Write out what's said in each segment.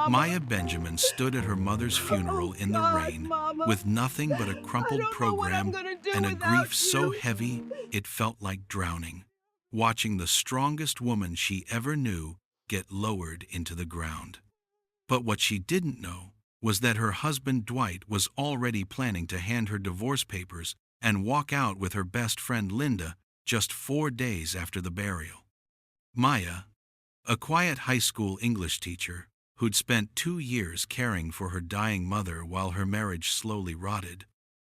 Mama. Maya Benjamin stood at her mother's funeral Oh, in the God, rain, Mama. with nothing but a I crumpled don't know what I'm program gonna do and a grief without so you. heavy it felt like drowning, watching the strongest woman she ever knew get lowered into the ground. But what she didn't know was that her husband Dwight was already planning to hand her divorce papers and walk out with her best friend Linda just 4 days after the burial. Maya, a quiet high school English teacher who'd spent 2 years caring for her dying mother while her marriage slowly rotted,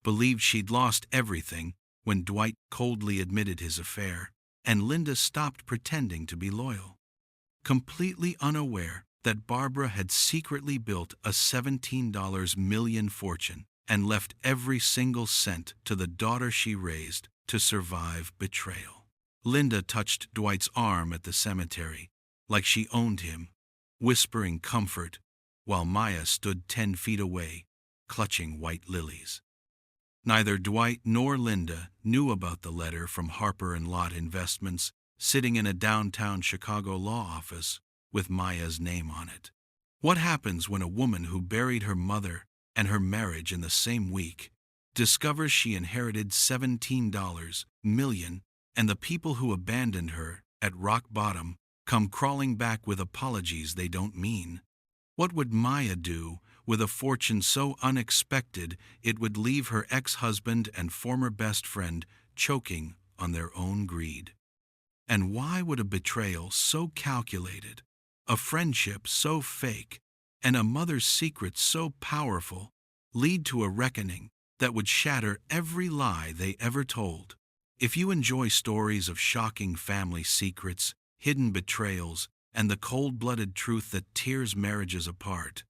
believed she'd lost everything when Dwight coldly admitted his affair and Linda stopped pretending to be loyal, completely unaware that Barbara had secretly built a $17 million fortune and left every single cent to the daughter she raised to survive betrayal. Linda touched Dwight's arm at the cemetery like she owned him, whispering comfort, while Maya stood 10 feet away, clutching white lilies. Neither Dwight nor Linda knew about the letter from Harper and Lot Investments sitting in a downtown Chicago law office with Maya's name on it. What happens when a woman who buried her mother and her marriage in the same week discovers she inherited $17 million and the people who abandoned her at rock bottom come crawling back with apologies they don't mean? What would Maya do with a fortune so unexpected it would leave her ex-husband and former best friend choking on their own greed? And why would a betrayal so calculated, a friendship so fake, and a mother's secret so powerful lead to a reckoning that would shatter every lie they ever told? If you enjoy stories of shocking family secrets, hidden betrayals, and the cold-blooded truth that tears marriages apart,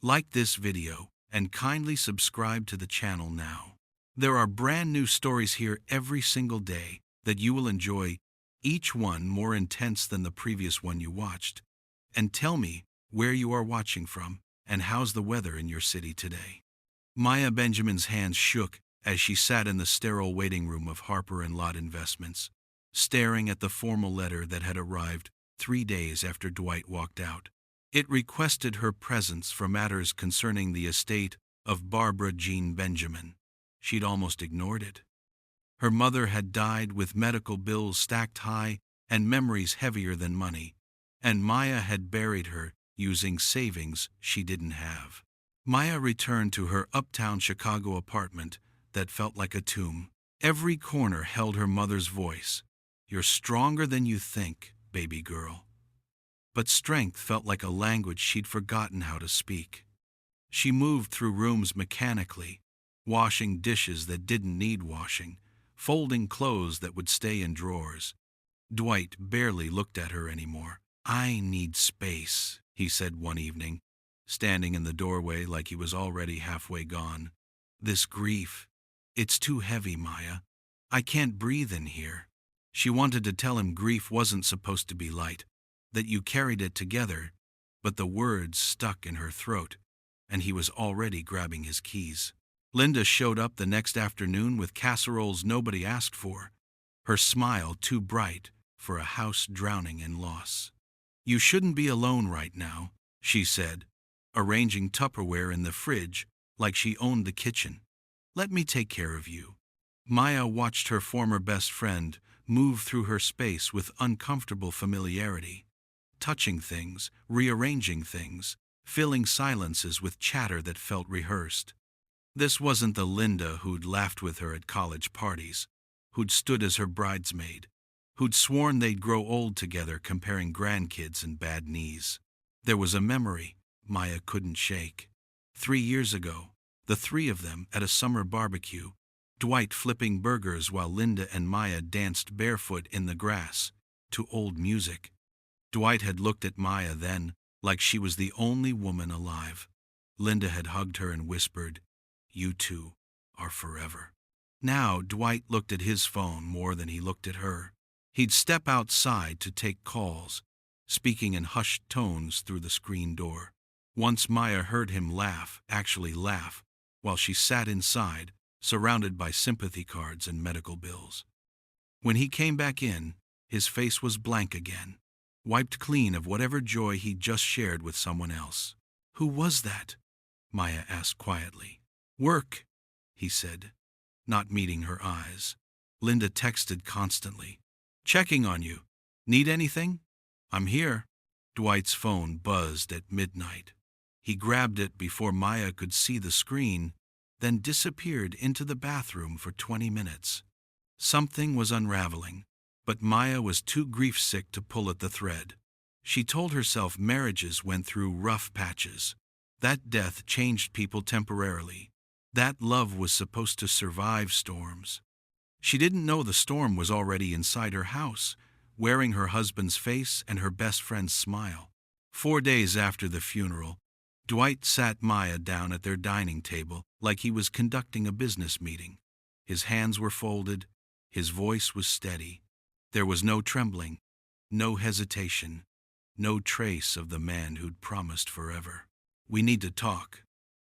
like this video and kindly subscribe to the channel now. There are brand new stories here every single day that you will enjoy, each one more intense than the previous one you watched. And tell me where you are watching from and how's the weather in your city today. Maya Benjamin's hands shook as she sat in the sterile waiting room of Harper and Lot Investments, staring at the formal letter that had arrived 3 days after Dwight walked out. It requested her presence for matters concerning the estate of Barbara Jean Benjamin. She'd almost ignored it. Her mother had died with medical bills stacked high and memories heavier than money, and Maya had buried her using savings she didn't have. Maya returned to her uptown Chicago apartment that felt like a tomb. Every corner held her mother's voice. "You're stronger than you think, baby girl." But strength felt like a language she'd forgotten how to speak. She moved through rooms mechanically, washing dishes that didn't need washing, folding clothes that would stay in drawers. Dwight barely looked at her anymore. "I need space," he said one evening, standing in the doorway like he was already halfway gone. "This grief, it's too heavy, Maya. I can't breathe in here." She wanted to tell him grief wasn't supposed to be light, that you carried it together, but the words stuck in her throat, and he was already grabbing his keys. Linda showed up the next afternoon with casseroles nobody asked for, her smile too bright for a house drowning in loss. "You shouldn't be alone right now," she said, arranging Tupperware in the fridge like she owned the kitchen. "Let me take care of you." Maya watched her former best friend move through her space with uncomfortable familiarity, touching things, rearranging things, filling silences with chatter that felt rehearsed. This wasn't the Linda who'd laughed with her at college parties, who'd stood as her bridesmaid, who'd sworn they'd grow old together comparing grandkids and bad knees. There was a memory Maya couldn't shake. 3 years ago, the three of them at a summer barbecue, Dwight flipping burgers while Linda and Maya danced barefoot in the grass to old music. Dwight had looked at Maya then like she was the only woman alive. Linda had hugged her and whispered, "You two are forever." Now Dwight looked at his phone more than he looked at her. He'd step outside to take calls, speaking in hushed tones through the screen door. Once Maya heard him laugh, actually laugh, while she sat inside, surrounded by sympathy cards and medical bills. When he came back in, his face was blank again, wiped clean of whatever joy he'd just shared with someone else. Who was that? Maya asked quietly. Work, he said, not meeting her eyes. Linda texted constantly. Checking on you. Need anything? I'm here. Dwight's phone buzzed at midnight. He grabbed it before Maya could see the screen, then disappeared into the bathroom for 20 minutes. Something was unraveling, but Maya was too grief-sick to pull at the thread. She told herself marriages went through rough patches. That death changed people temporarily. That love was supposed to survive storms. She didn't know the storm was already inside her house, wearing her husband's face and her best friend's smile. 4 days after the funeral, Dwight sat Maya down at their dining table like he was conducting a business meeting. His hands were folded, his voice was steady. There was no trembling, no hesitation, no trace of the man who'd promised forever. We need to talk.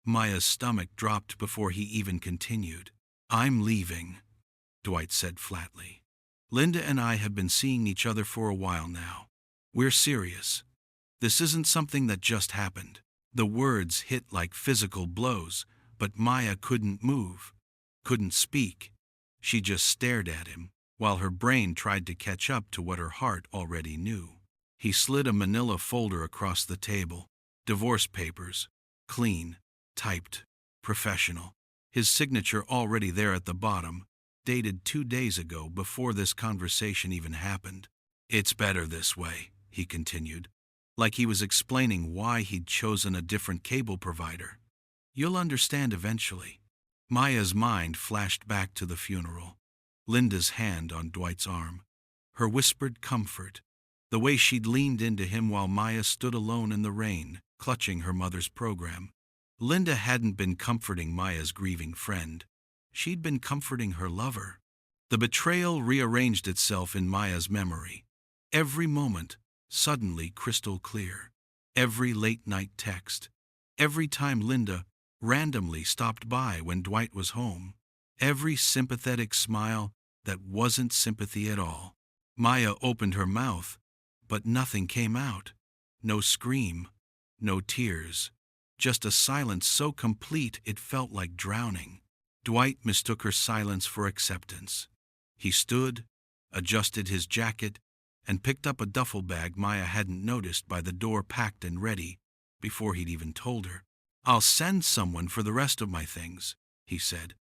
Maya's stomach dropped before he even continued. I'm leaving, Dwight said flatly. Linda and I have been seeing each other for a while now. We're serious. This isn't something that just happened. The words hit like physical blows, but Maya couldn't move, couldn't speak. She just stared at him, while her brain tried to catch up to what her heart already knew. He slid a manila folder across the table. Divorce papers. Clean, typed, professional. His signature already there at the bottom, dated 2 days ago before this conversation even happened. It's better this way, he continued, like he was explaining why he'd chosen a different cable provider. You'll understand eventually. Maya's mind flashed back to the funeral. Linda's hand on Dwight's arm. Her whispered comfort. The way she'd leaned into him while Maya stood alone in the rain, clutching her mother's program. Linda hadn't been comforting Maya's grieving friend. She'd been comforting her lover. The betrayal rearranged itself in Maya's memory. Every moment, suddenly crystal clear. Every late-night text. Every time Linda randomly stopped by when Dwight was home. Every sympathetic smile that wasn't sympathy at all. Maya opened her mouth, but nothing came out. No scream, no tears. Just a silence so complete it felt like drowning. Dwight mistook her silence for acceptance. He stood, adjusted his jacket, and picked up a duffel bag Maya hadn't noticed by the door packed and ready before he'd even told her. I'll send someone for the rest of my things, he said,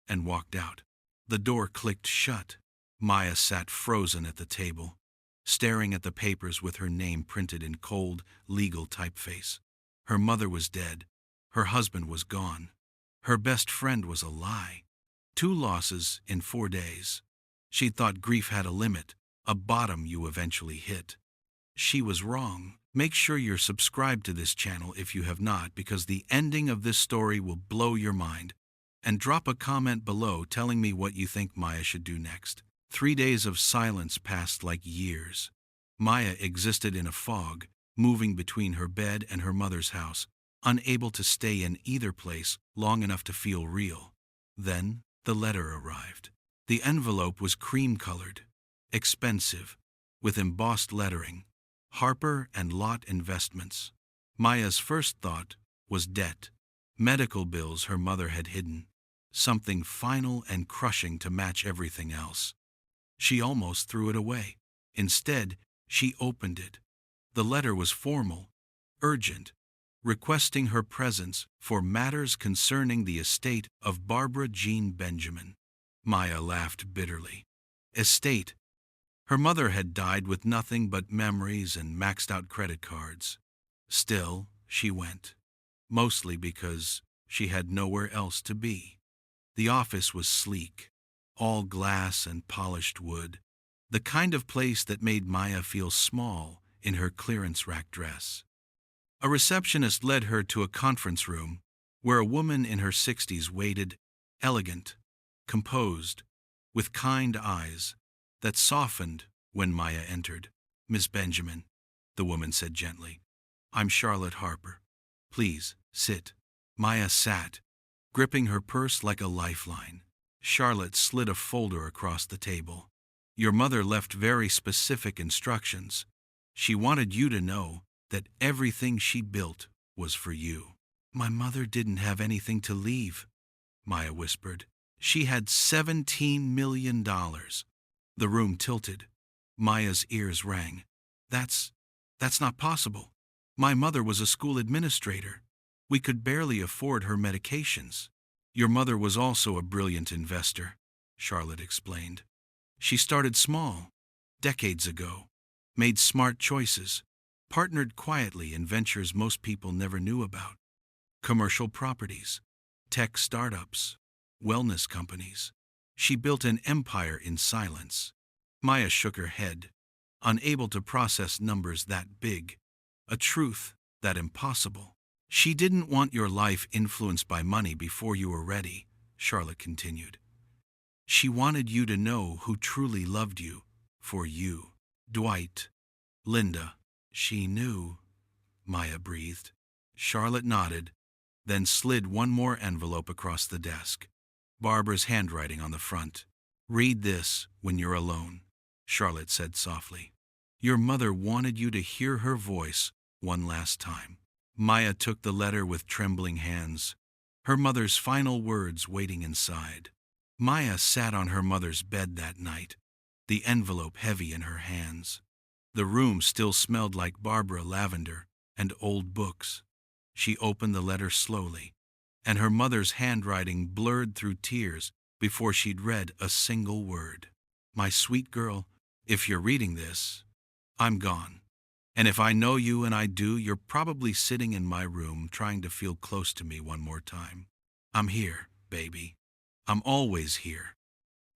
and walked out. The door clicked shut. Maya sat frozen at the table, staring at the papers with her name printed in cold, legal typeface. Her mother was dead. Her husband was gone. Her best friend was a lie. 2 losses in 4 days. She'd thought grief had a limit, a bottom you eventually hit. She was wrong. Make sure you're subscribed to this channel if you have not, because the ending of this story will blow your mind. And drop a comment below telling me what you think Maya should do next. 3 days of silence passed like years. Maya existed in a fog, moving between her bed and her mother's house, unable to stay in either place long enough to feel real. Then the letter arrived. The envelope was cream-colored, expensive, with embossed lettering. Harper and Lot Investments. Maya's first thought was debt. Medical bills her mother had hidden. Something final and crushing to match everything else. She almost threw it away. Instead, she opened it. The letter was formal, urgent, requesting her presence for matters concerning the estate of Barbara Jean Benjamin. Maya laughed bitterly. Estate. Her mother had died with nothing but memories and maxed-out credit cards. Still, she went, mostly because she had nowhere else to be. The office was sleek, all glass and polished wood, the kind of place that made Maya feel small in her clearance rack dress. A receptionist led her to a conference room where a woman in her 60s waited, elegant, composed, with kind eyes that softened when Maya entered. Miss Benjamin, the woman said gently, I'm Charlotte Harper. Please, sit. Maya sat, gripping her purse like a lifeline. Charlotte slid a folder across the table. Your mother left very specific instructions. She wanted you to know that everything she built was for you." "My mother didn't have anything to leave," Maya whispered. "She had $17 million. The room tilted. Maya's ears rang. That's not possible. My mother was a school administrator. We could barely afford her medications." "Your mother was also a brilliant investor," Charlotte explained. "She started small, decades ago, made smart choices, partnered quietly in ventures most people never knew about. Commercial properties, tech startups, wellness companies. She built an empire in silence." Maya shook her head, unable to process numbers that big, a truth that impossible. "She didn't want your life influenced by money before you were ready," Charlotte continued. "She wanted you to know who truly loved you, for you. Dwight, Linda." "She knew," Maya breathed. Charlotte nodded, then slid one more envelope across the desk. Barbara's handwriting on the front. "Read this when you're alone," Charlotte said softly. "Your mother wanted you to hear her voice one last time." Maya took the letter with trembling hands, her mother's final words waiting inside. Maya sat on her mother's bed that night, the envelope heavy in her hands. The room still smelled like Barbara lavender and old books. She opened the letter slowly, and her mother's handwriting blurred through tears before she'd read a single word. "My sweet girl, if you're reading this, I'm gone. And if I know you, and I do, you're probably sitting in my room trying to feel close to me one more time. I'm here, baby. I'm always here.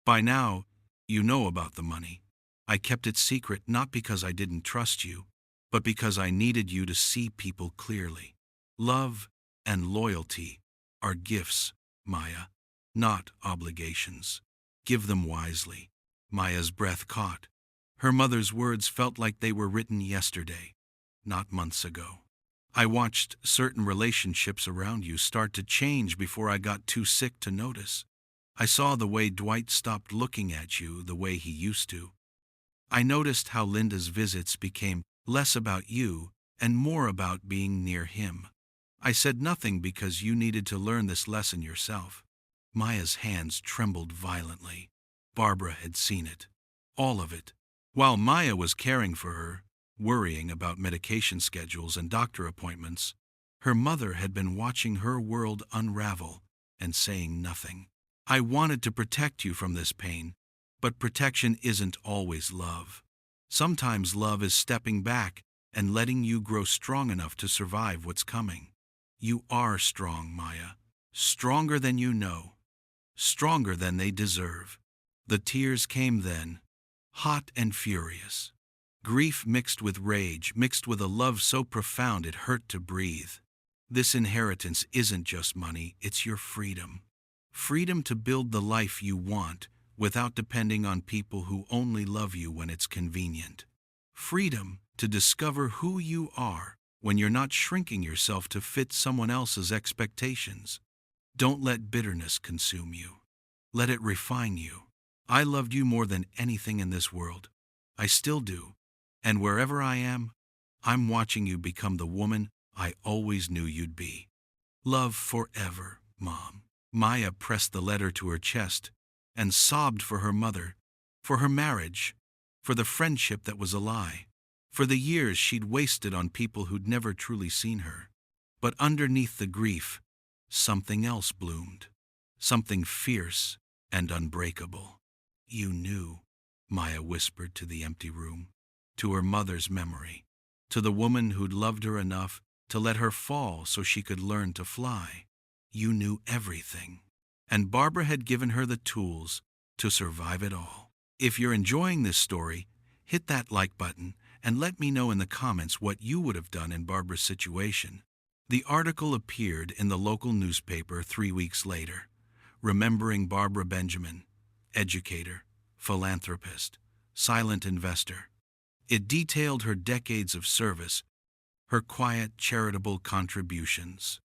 By now, you know about the money. I kept it secret not because I didn't trust you, but because I needed you to see people clearly. Love and loyalty are gifts, Maya, not obligations. Give them wisely." Maya's breath caught. Her mother's words felt like they were written yesterday, not months ago. "I watched certain relationships around you start to change before I got too sick to notice. I saw the way Dwight stopped looking at you the way he used to. I noticed how Linda's visits became less about you and more about being near him. I said nothing because you needed to learn this lesson yourself." Maya's hands trembled violently. Barbara had seen it. All of it. While Maya was caring for her, worrying about medication schedules and doctor appointments, her mother had been watching her world unravel and saying nothing. "I wanted to protect you from this pain, but protection isn't always love. Sometimes love is stepping back and letting you grow strong enough to survive what's coming. You are strong, Maya. Stronger than you know. Stronger than they deserve." The tears came then, hot and furious. Grief mixed with rage, mixed with a love so profound it hurt to breathe. "This inheritance isn't just money, it's your freedom. Freedom to build the life you want without depending on people who only love you when it's convenient. Freedom to discover who you are when you're not shrinking yourself to fit someone else's expectations. Don't let bitterness consume you. Let it refine you. I loved you more than anything in this world. I still do. And wherever I am, I'm watching you become the woman I always knew you'd be. Love forever, Mom." Maya pressed the letter to her chest and sobbed for her mother, for her marriage, for the friendship that was a lie, for the years she'd wasted on people who'd never truly seen her. But underneath the grief, something else bloomed, something fierce and unbreakable. "You knew," Maya whispered to the empty room, to her mother's memory, to the woman who'd loved her enough to let her fall so she could learn to fly. "You knew everything." And Barbara had given her the tools to survive it all. If you're enjoying this story, hit that like button and let me know in the comments what you would have done in Barbara's situation. The article appeared in the local newspaper 3 weeks later, remembering Barbara Benjamin, educator, philanthropist, silent investor. It detailed her decades of service, her quiet, charitable contributions,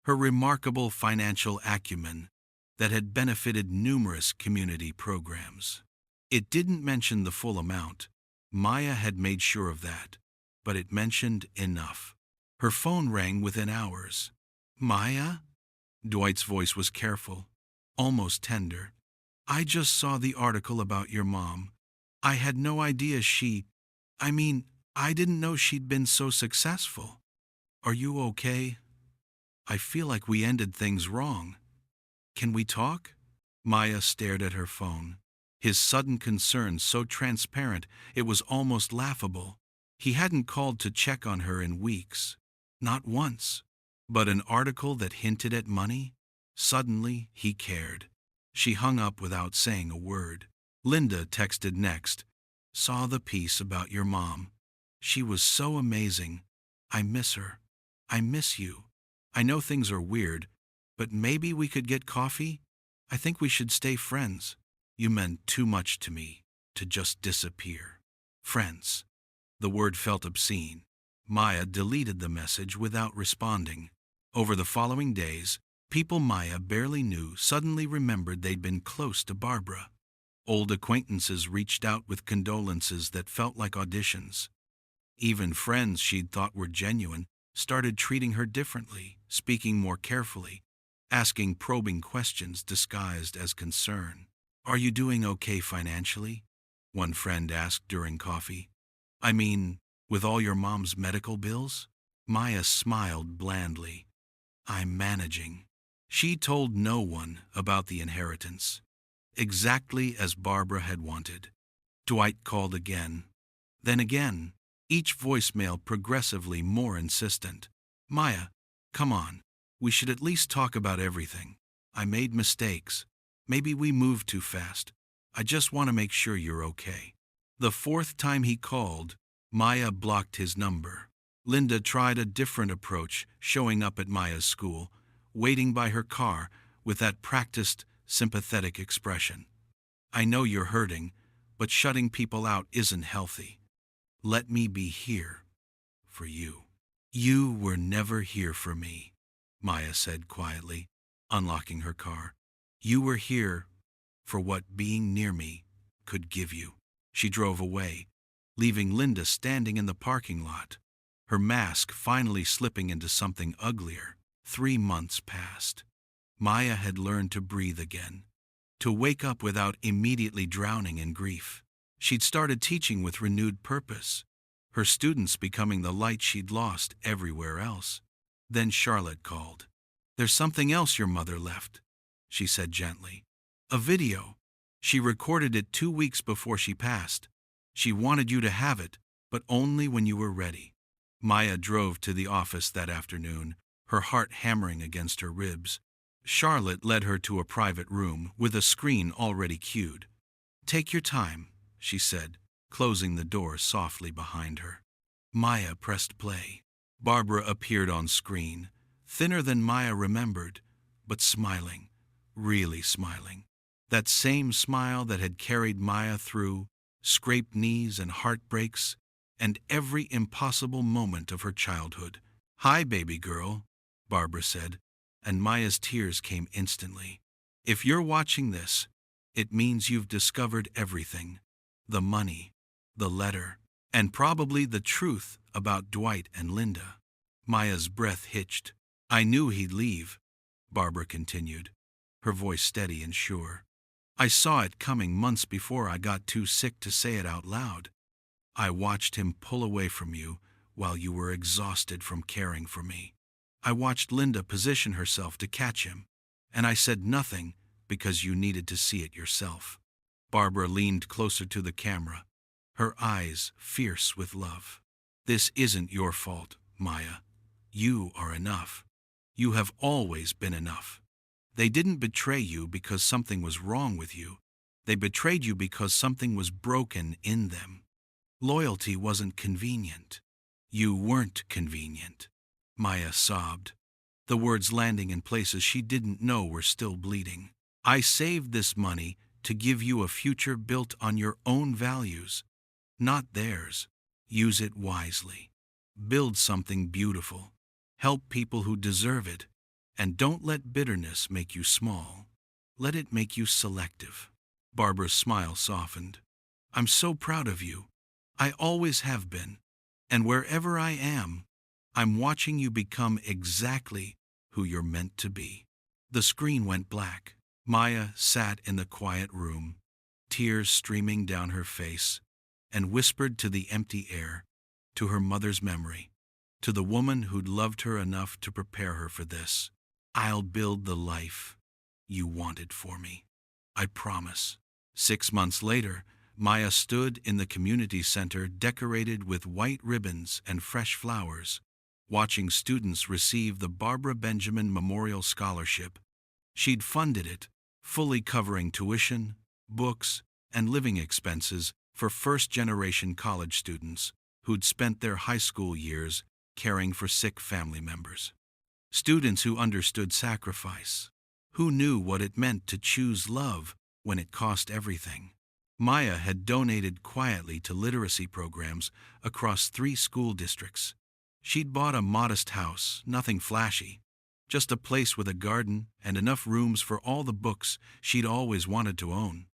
her remarkable financial acumen that had benefited numerous community programs. It didn't mention the full amount. Maya had made sure of that, but it mentioned enough. Her phone rang within hours. Maya? Dwight's voice was careful, almost tender. I just saw the article about your mom. I had no idea I mean, I didn't know she'd been so successful. Are you okay? I feel like we ended things wrong. Can we talk? Maya stared at her phone. His sudden concern so transparent it was almost laughable. He hadn't called to check on her in weeks. Not once. But an article that hinted at money? Suddenly, he cared. She hung up without saying a word. Linda texted next. Saw the piece about your mom. She was so amazing. I miss her. I miss you. I know things are weird, but maybe we could get coffee? I think we should stay friends. You meant too much to me to just disappear. Friends. The word felt obscene. Maya deleted the message without responding. Over the following days, people Maya barely knew suddenly remembered they'd been close to Barbara. Old acquaintances reached out with condolences that felt like auditions. Even friends she'd thought were genuine started treating her differently, speaking more carefully, asking probing questions disguised as concern. Are you doing okay financially? One friend asked during coffee. I mean, with all your mom's medical bills? Maya smiled blandly. I'm managing. She told no one about the inheritance. Exactly as Barbara had wanted. Dwight called again. Then again, each voicemail progressively more insistent. Maya, come on. We should at least talk about everything. I made mistakes. Maybe we moved too fast. I just want to make sure you're okay. The fourth time he called, Maya blocked his number. Linda tried a different approach, showing up at Maya's school, waiting by her car with that practiced, sympathetic expression. I know you're hurting, but shutting people out isn't healthy. Let me be here for you. You were never here for me, Maya said quietly, unlocking her car. You were here for what being near me could give you. She drove away, leaving Linda standing in the parking lot, her mask finally slipping into something uglier. 3 months passed. Maya had learned to breathe again, to wake up without immediately drowning in grief. She'd started teaching with renewed purpose, her students becoming the light she'd lost everywhere else. Then Charlotte called. There's something else your mother left, she said gently. A video. She recorded it 2 weeks before she passed. She wanted you to have it, but only when you were ready. Maya drove to the office that afternoon, her heart hammering against her ribs. Charlotte led her to a private room with a screen already cued. Take your time, she said, closing the door softly behind her. Maya pressed play. Barbara appeared on screen, thinner than Maya remembered, but smiling, really smiling. That same smile that had carried Maya through scraped knees and heartbreaks and every impossible moment of her childhood. Hi, baby girl, Barbara said, and Maya's tears came instantly. If you're watching this, it means you've discovered everything. The money, the letter, and probably the truth about Dwight and Linda. Maya's breath hitched. I knew he'd leave, Barbara continued, her voice steady and sure. I saw it coming months before I got too sick to say it out loud. I watched him pull away from you while you were exhausted from caring for me. I watched Linda position herself to catch him, and I said nothing because you needed to see it yourself. Barbara leaned closer to the camera, her eyes fierce with love. This isn't your fault, Maya. You are enough. You have always been enough. They didn't betray you because something was wrong with you. They betrayed you because something was broken in them. Loyalty wasn't convenient. You weren't convenient. Maya sobbed, the words landing in places she didn't know were still bleeding. I saved this money to give you a future built on your own values, not theirs. Use it wisely. Build something beautiful. Help people who deserve it. And don't let bitterness make you small. Let it make you selective. Barbara's smile softened. I'm so proud of you. I always have been. And wherever I am, I'm watching you become exactly who you're meant to be." The screen went black. Maya sat in the quiet room, tears streaming down her face, and whispered to the empty air, to her mother's memory, to the woman who'd loved her enough to prepare her for this. "I'll build the life you wanted for me. I promise." 6 months later, Maya stood in the community center decorated with white ribbons and fresh flowers, watching students receive the Barbara Benjamin Memorial Scholarship. She'd funded it, fully covering tuition, books, and living expenses for first-generation college students who'd spent their high school years caring for sick family members. Students who understood sacrifice, who knew what it meant to choose love when it cost everything. Maya had donated quietly to literacy programs across 3 school districts. She'd bought a modest house, nothing flashy, just a place with a garden and enough rooms for all the books she'd always wanted to own.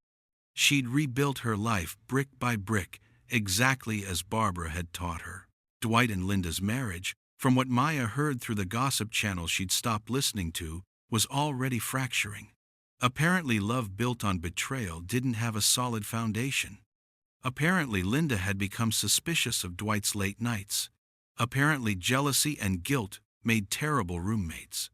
She'd rebuilt her life brick by brick, exactly as Barbara had taught her. Dwight and Linda's marriage, from what Maya heard through the gossip channels she'd stopped listening to, was already fracturing. Apparently, love built on betrayal didn't have a solid foundation. Apparently, Linda had become suspicious of Dwight's late nights. Apparently, jealousy and guilt made terrible roommates.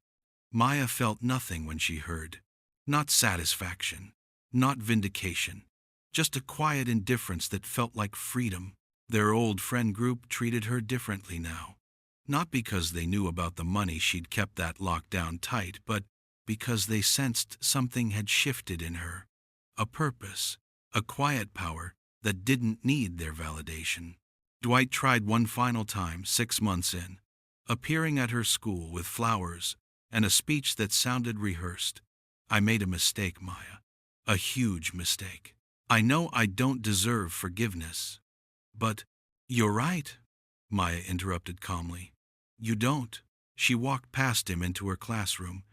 Maya felt nothing when she heard. Not satisfaction, not vindication, just a quiet indifference that felt like freedom. Their old friend group treated her differently now. Not because they knew about the money she'd kept that locked down tight, but because they sensed something had shifted in her. A purpose, a quiet power that didn't need their validation. Dwight tried one final time, 6 months in, appearing at her school with flowers and a speech that sounded rehearsed. "I made a mistake, Maya. A huge mistake. I know I don't deserve forgiveness. But—" "You're right," Maya interrupted calmly. "You don't." She walked past him into her classroom,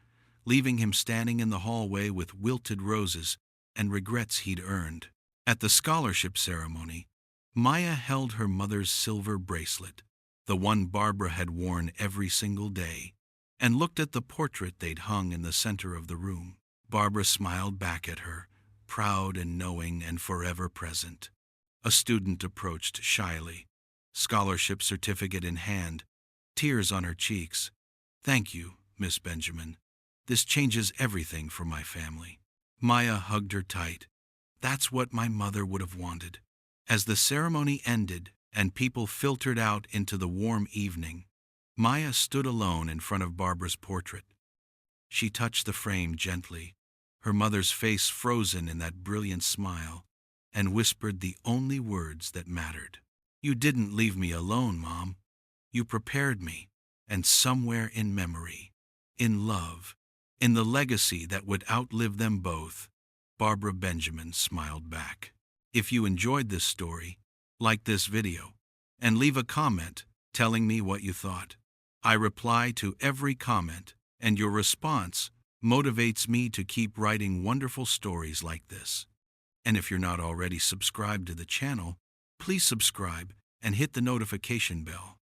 leaving him standing in the hallway with wilted roses and regrets he'd earned. At the scholarship ceremony, Maya held her mother's silver bracelet, the one Barbara had worn every single day, and looked at the portrait they'd hung in the center of the room. Barbara smiled back at her, proud and knowing and forever present. A student approached shyly, scholarship certificate in hand, tears on her cheeks. "Thank you, Miss Benjamin. This changes everything for my family." Maya hugged her tight. That's what my mother would have wanted. As the ceremony ended and people filtered out into the warm evening, Maya stood alone in front of Barbara's portrait. She touched the frame gently, her mother's face frozen in that brilliant smile, and whispered the only words that mattered. "You didn't leave me alone, Mom. You prepared me, and somewhere in memory, in love, in the legacy that would outlive them both," Barbara Benjamin smiled back. If you enjoyed this story, like this video, and leave a comment telling me what you thought. I reply to every comment, and your response motivates me to keep writing wonderful stories like this. And if you're not already subscribed to the channel, please subscribe and hit the notification bell.